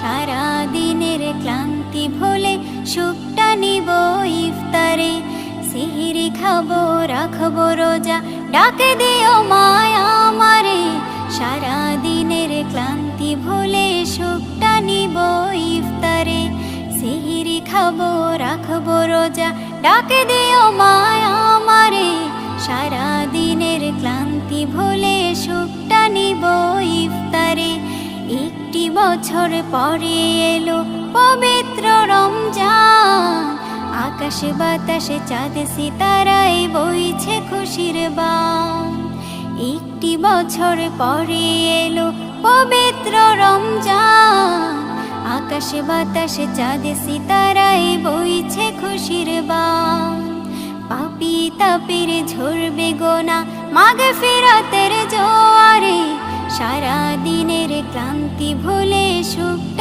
সারা দিনের ক্লান্তি ভুলে সুখটা নিব ইফতারে। সিহরি খাবো রাখবো রোজা, ডাকে দিও মায়া আমারে। সারা দিনের ক্লান্তি ভুলে সুখটা নিব ইফতারে। সিহরি খাবো রাখবো রোজা, ডাকে দিও মায়া আমারে। সারা দিনের ক্লান্তি ভুলে সুখটা নিব ইফতারে। একটি বছর পরে এলো পবিত্র রমজান, আকাশে বাতাসে চাঁদ সিতারায় বইছে খুশির বান। একটি বছর পরে এলো পবিত্র রমজান, আকাশে বাতাসে চাঁদ সিতারায় বইছে খুশির বান। পাপী তাপের ঝরবে গোনা মাগফিরাতের জোয়ারে। সারা দিনের ক্লান্তি ভুলে সুখটা